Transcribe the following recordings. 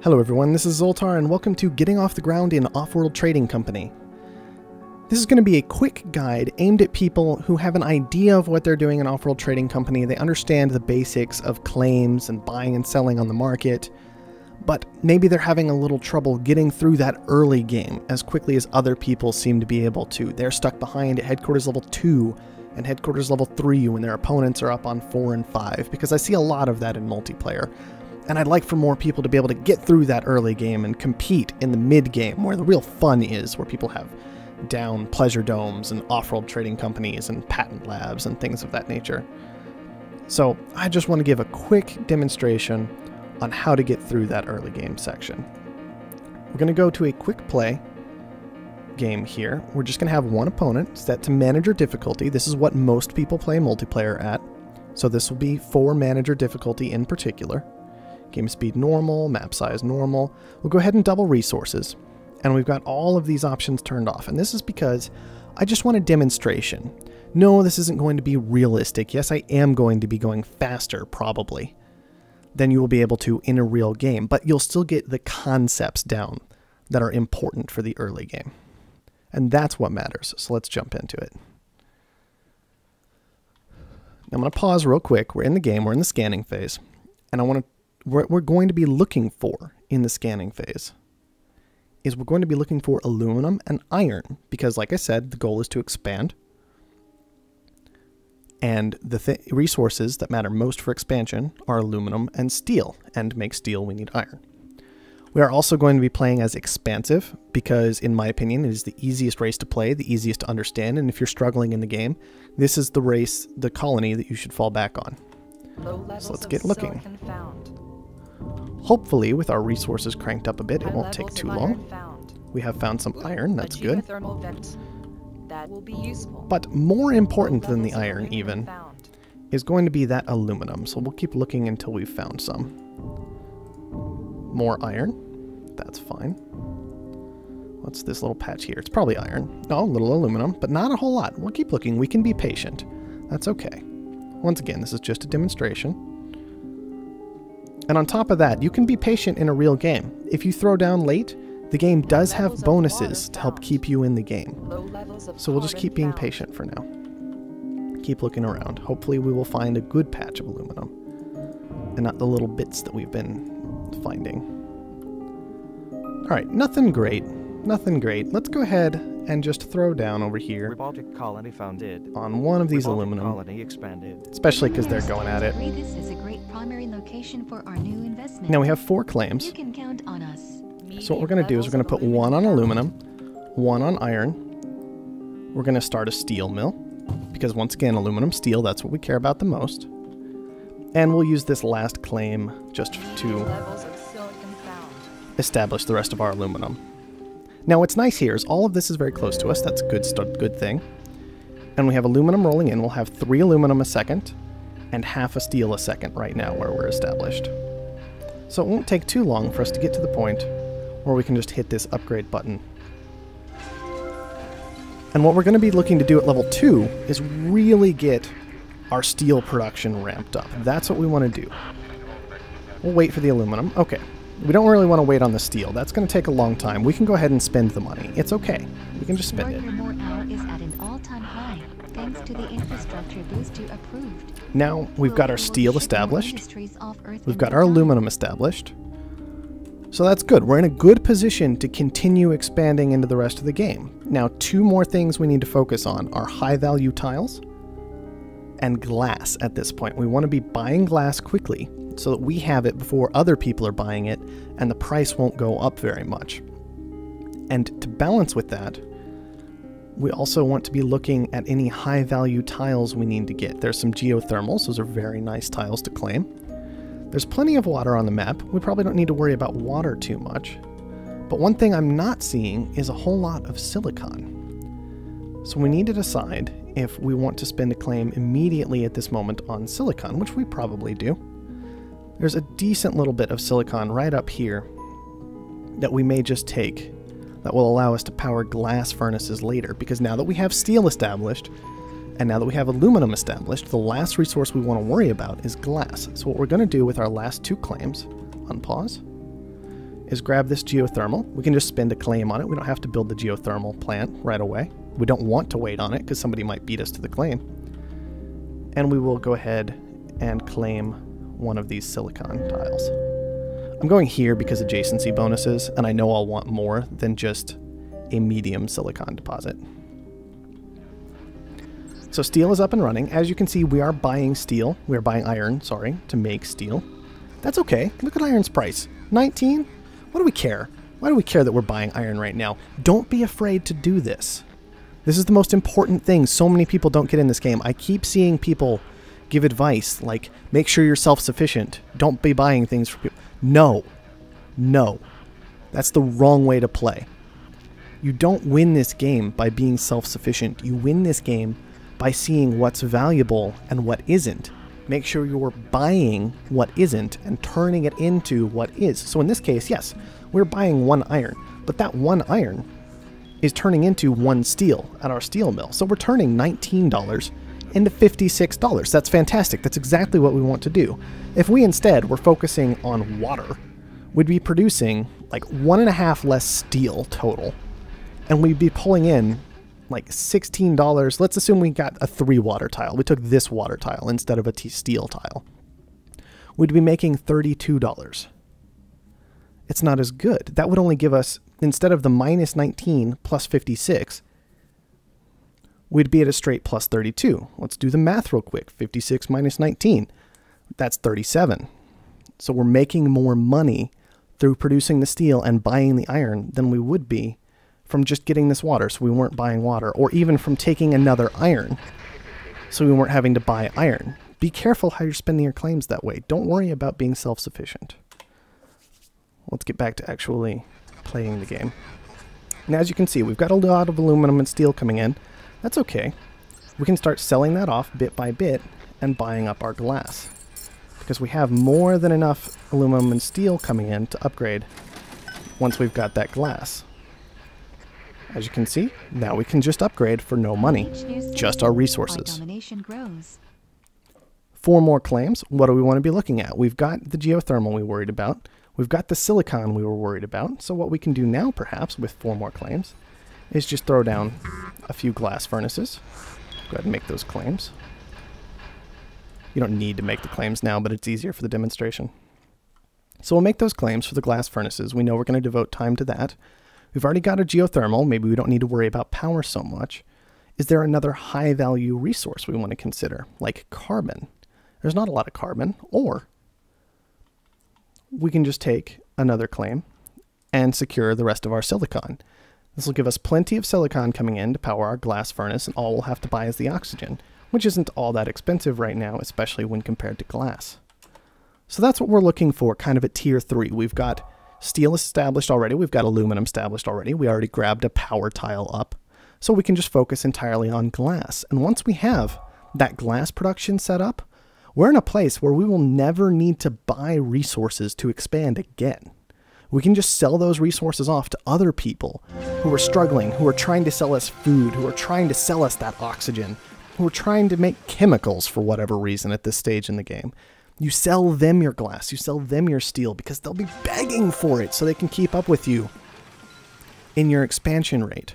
Hello everyone, this is Zoltar and welcome to Getting Off the Ground in Offworld Trading Company. This is going to be a quick guide aimed at people who have an idea of what they're doing in Offworld Trading Company. They understand the basics of claims and buying and selling on the market, but maybe they're having a little trouble getting through that early game as quickly as other people seem to be able to. They're stuck behind at headquarters level 2 and headquarters level 3 when their opponents are up on 4 and 5, because I see a lot of that in multiplayer. And I'd like for more people to be able to get through that early game and compete in the mid-game, where the real fun is, where people have down pleasure domes and off-world trading companies and patent labs and things of that nature. So I just want to give a quick demonstration on how to get through that early game section. We're going to go to a quick play game here. We're just going to have one opponent set to manager difficulty. This is what most people play multiplayer at. So this will be for manager difficulty in particular. Game speed normal, map size normal. We'll go ahead and double resources. And we've got all of these options turned off. And this is because I just want a demonstration. No, this isn't going to be realistic. Yes, I am going to be going faster, probably, than you will be able to in a real game. But you'll still get the concepts down that are important for the early game. And that's what matters. So let's jump into it. I'm going to pause real quick. We're in the game. We're in the scanning phase. And I want to what we're going to be looking for in the scanning phase is we're going to be looking for aluminum and iron, because like I said, the goal is to expand. And the resources that matter most for expansion are aluminum and steel, and to make steel we need iron. We are also going to be playing as expansive, because in my opinion it is the easiest race to play, the easiest to understand, and if you're struggling in the game, this is the race, the colony that you should fall back on. So let's get looking. Hopefully, with our resources cranked up a bit, it won't take too long. We have found some iron, that's good. But more important than the iron, even, is going to be that aluminum. So we'll keep looking until we've found some. More iron, that's fine. What's this little patch here? It's probably iron. No, a little aluminum, but not a whole lot. We'll keep looking. We can be patient. That's okay. Once again, this is just a demonstration. And on top of that, you can be patient in a real game. If you throw down late, the game does have bonuses to help keep you in the game. So we'll just keep being patient for now. Keep looking around. Hopefully we will find a good patch of aluminum and not the little bits that we've been finding. Alright, nothing great. Nothing great. Let's go ahead and just throw down over here colony founded. On one of these aluminum, colony expanded. Especially because they're going at it. This is a great primary location for our new investment. Now we have 4 claims. You can count on us. So what we're going to do is we're going to put 1 on aluminum, 1 on iron. We're going to start a steel mill, because once again, aluminum, steel, that's what we care about the most. And we'll use this last claim just to establish the rest of our aluminum. Now what's nice here is all of this is very close to us. That's a good thing. And we have aluminum rolling in. We'll have 3 aluminum a second and half a steel a second right now where we're established. So it won't take too long for us to get to the point where we can just hit this upgrade button. And what we're going to be looking to do at level 2 is really get our steel production ramped up. That's what we want to do. We'll wait for the aluminum. Okay. We don't really want to wait on the steel. That's going to take a long time. We can go ahead and spend the money. It's okay. We can just spend it. Morale is at an all-time high, thanks to the infrastructure boost you approved. Now we've got our steel established. We've got our aluminum established. So that's good. We're in a good position to continue expanding into the rest of the game. Now 2 more things we need to focus on are high-value tiles and glass at this point. We want to be buying glass quickly, so that we have it before other people are buying it, and the price won't go up very much. And to balance with that, we also want to be looking at any high-value tiles we need to get. There's some geothermals. Those are very nice tiles to claim. There's plenty of water on the map. We probably don't need to worry about water too much. But one thing I'm not seeing is a whole lot of silicon. So we need to decide if we want to spend a claim immediately at this moment on silicon, which we probably do. There's a decent little bit of silicon right up here that we may just take that will allow us to power glass furnaces later, because now that we have steel established and now that we have aluminum established, the last resource we want to worry about is glass. So what we're going to do with our last 2 claims, unpause, is grab this geothermal. We can just spend a claim on it. We don't have to build the geothermal plant right away. We don't want to wait on it because somebody might beat us to the claim. And we will go ahead and claim one of these silicon tiles. I'm going here because adjacency bonuses, and I know I'll want more than just a medium silicon deposit. So steel is up and running. As you can see, we are buying steel. We are buying iron, sorry, to make steel. That's okay. Look at iron's price. 19? What do we care? Why do we care that we're buying iron right now? Don't be afraid to do this. This is the most important thing so many people don't get in this game. I keep seeing people give advice like, make sure you're self-sufficient. Don't be buying things for people. No. No. That's the wrong way to play. You don't win this game by being self-sufficient. You win this game by seeing what's valuable and what isn't. Make sure you're buying what isn't and turning it into what is. So in this case, yes, we're buying 1 iron, but that 1 iron is turning into 1 steel at our steel mill. So we're turning $19 into $56. That's fantastic. That's exactly what we want to do. If we instead were focusing on water, we'd be producing like 1.5 less steel total, and we'd be pulling in like $16. Let's assume we got a 3 water tile. We took this water tile instead of a steel tile. We'd be making $32. It's not as good. That would only give us, instead of the minus 19 plus 56, we'd be at a straight plus 32. Let's do the math real quick. 56 minus 19. That's 37. So we're making more money through producing the steel and buying the iron than we would be from just getting this water, so we weren't buying water, or even from taking another iron, so we weren't having to buy iron. Be careful how you're spending your claims that way. Don't worry about being self-sufficient. Let's get back to actually playing the game. And as you can see, we've got a lot of aluminum and steel coming in. That's okay. We can start selling that off bit by bit and buying up our glass, because we have more than enough aluminum and steel coming in to upgrade once we've got that glass. As you can see, now we can just upgrade for no money, just our resources. 4 more claims. What do we want to be looking at? We've got the geothermal we worried about. We've got the silicon we were worried about. So what we can do now, perhaps, with 4 more claims, is just throw down a few glass furnaces. Go ahead and make those claims. You don't need to make the claims now, but it's easier for the demonstration. So we'll make those claims for the glass furnaces. We know we're going to devote time to that. We've already got a geothermal. Maybe we don't need to worry about power so much. Is there another high-value resource we want to consider, like carbon? There's not a lot of carbon, or we can just take another claim and secure the rest of our silicon. This will give us plenty of silicon coming in to power our glass furnace, and all we'll have to buy is the oxygen, which isn't all that expensive right now, especially when compared to glass. So that's what we're looking for, kind of at tier 3. We've got steel established already. We've got aluminum established already. We already grabbed a power tile up. So we can just focus entirely on glass. And once we have that glass production set up, we're in a place where we will never need to buy resources to expand again. We can just sell those resources off to other people who are struggling, who are trying to sell us food, who are trying to sell us that oxygen, who are trying to make chemicals for whatever reason at this stage in the game. You sell them your glass, you sell them your steel, because they'll be begging for it so they can keep up with you in your expansion rate.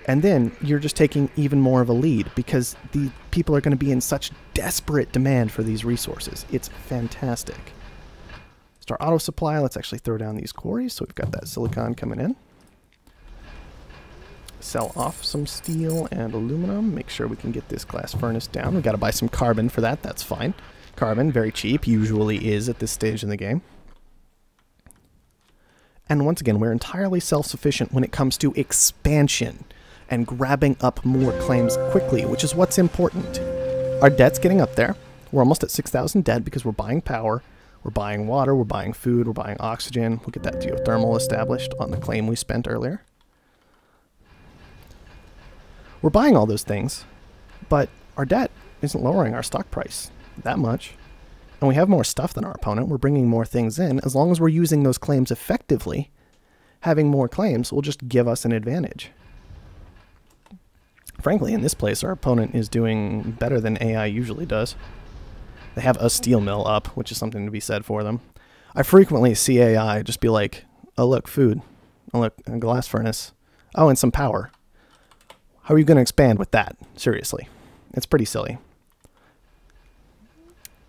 And then you're just taking even more of a lead because the people are going to be in such desperate demand for these resources. It's fantastic. Start auto supply. Let's actually throw down these quarries. So we've got that silicon coming in. Sell off some steel and aluminum. Make sure we can get this glass furnace down. We've got to buy some carbon for that. That's fine. Carbon, very cheap, usually is at this stage in the game. And once again, we're entirely self-sufficient when it comes to expansion and grabbing up more claims quickly, which is what's important. Our debt's getting up there. We're almost at 6,000 debt because we're buying power, we're buying water, we're buying food, we're buying oxygen. We'll get that geothermal established on the claim we spent earlier. We're buying all those things, but our debt isn't lowering our stock price that much. And we have more stuff than our opponent. We're bringing more things in. As long as we're using those claims effectively, having more claims will just give us an advantage. Frankly, in this place, our opponent is doing better than AI usually does. They have a steel mill up, which is something to be said for them. I frequently see AI just be like, oh look, food. Oh look, a glass furnace. Oh, and some power. How are you going to expand with that? Seriously. It's pretty silly.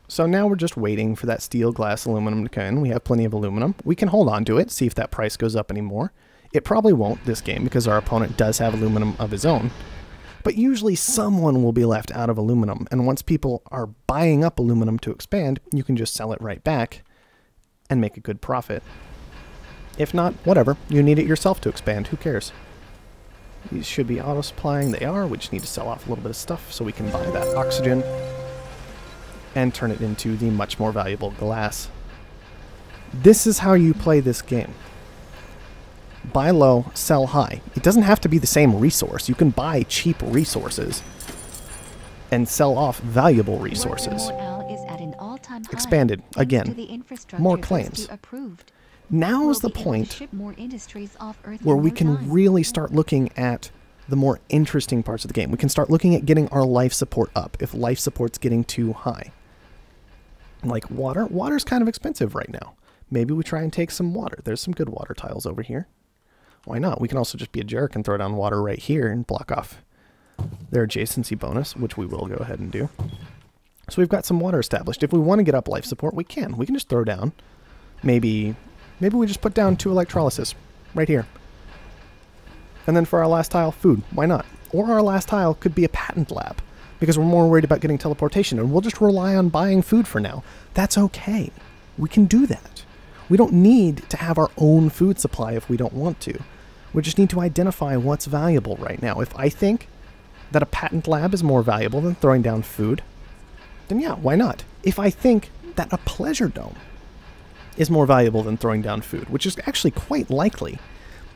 So now we're just waiting for that steel, glass, aluminum to come in. We have plenty of aluminum. We can hold on to it, see if that price goes up anymore. It probably won't this game because our opponent does have aluminum of his own. But usually someone will be left out of aluminum. And once people are buying up aluminum to expand, you can just sell it right back and make a good profit. If not, whatever. You need it yourself to expand. Who cares? These should be auto-supplying. They are. We just need to sell off a little bit of stuff so we can buy that oxygen and turn it into the much more valuable glass. This is how you play this game. Buy low, sell high. It doesn't have to be the same resource. You can buy cheap resources and sell off valuable resources. Expanded, again, more claims. Now is the point where we can really start looking at the more interesting parts of the game. We can start looking at getting our life support up if life support's getting too high. Like water. Water's kind of expensive right now. Maybe we try and take some water. There's some good water tiles over here. Why not? We can also just be a jerk and throw down water right here and block off their adjacency bonus, which we will go ahead and do. So we've got some water established. If we want to get up life support, we can. We can just throw down. Maybe we just put down 2 electrolysis right here. And then for our last tile, food. Why not? Or our last tile could be a patent lab because we're more worried about getting teleportation and we'll just rely on buying food for now. That's okay. We can do that. We don't need to have our own food supply if we don't want to. We just need to identify what's valuable right now. If I think that a patent lab is more valuable than throwing down food, then yeah, why not? If I think that a pleasure dome is more valuable than throwing down food, which is actually quite likely,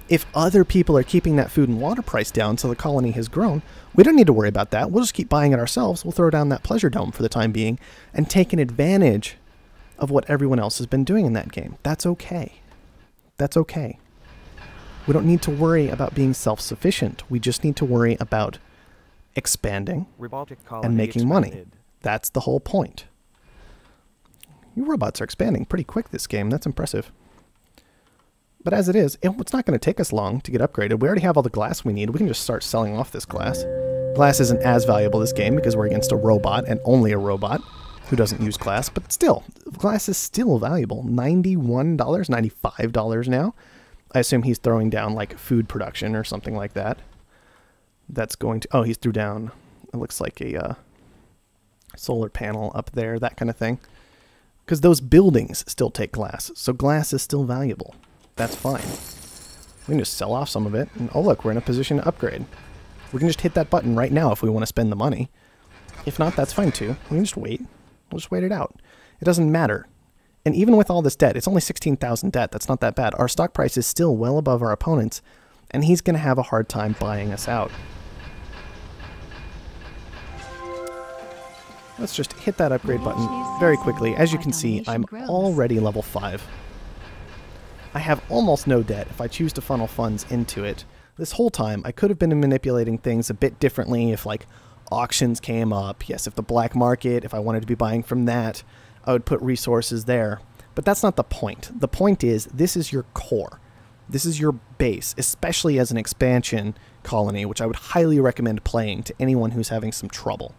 if other people are keeping that food and water price down so the colony has grown, we don't need to worry about that. We'll just keep buying it ourselves. We'll throw down that pleasure dome for the time being and take an advantage of what everyone else has been doing in that game. That's okay. That's okay. We don't need to worry about being self-sufficient. We just need to worry about expanding and making money. That's the whole point. You robots are expanding pretty quick this game. That's impressive. But as it is, it's not going to take us long to get upgraded. We already have all the glass we need. We can just start selling off this glass. Glass isn't as valuable this game because we're against a robot and only a robot who doesn't use glass. But still, glass is still valuable. $91, $95 now. I assume he's throwing down like food production or something like that. That's going to... Oh, he threw down... It looks like a solar panel up there, that kind of thing. Because those buildings still take glass. So glass is still valuable. That's fine. We can just sell off some of it. And oh look, we're in a position to upgrade. We can just hit that button right now if we want to spend the money. If not, that's fine too. We can just wait. We'll just wait it out. It doesn't matter. And even with all this debt, it's only 16,000 debt. That's not that bad. Our stock price is still well above our opponent's, and he's going to have a hard time buying us out. Let's just hit that upgrade button very quickly. As you can see, I'm already level 5. I have almost no debt if I choose to funnel funds into it. This whole time, I could have been manipulating things a bit differently if, like, auctions came up. Yes, if the black market, if I wanted to be buying from that, I would put resources there. But that's not the point. The point is, this is your core. This is your base, especially as an expansion colony, which I would highly recommend playing to anyone who's having some trouble.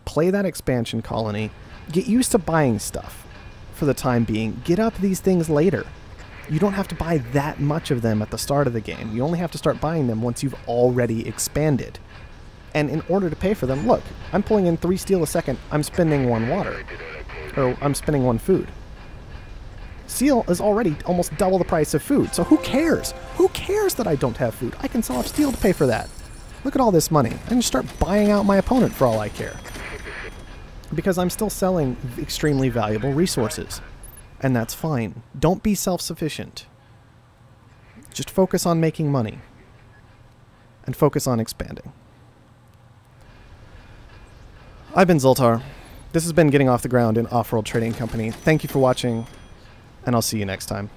Play that expansion colony. Get used to buying stuff for the time being. Get up these things later. You don't have to buy that much of them at the start of the game. You only have to start buying them once you've already expanded. And in order to pay for them, look, I'm pulling in 3 steel a second. I'm spending 1 water. Or I'm spending 1 food. Steel is already almost double the price of food, so who cares? Who cares that I don't have food? I can sell off steel to pay for that. Look at all this money. I can just start buying out my opponent for all I care. Because I'm still selling extremely valuable resources. And that's fine. Don't be self-sufficient. Just focus on making money. And focus on expanding. I've been Zoltar. This has been Getting Off the Ground in Offworld Trading Company. Thank you for watching, and I'll see you next time.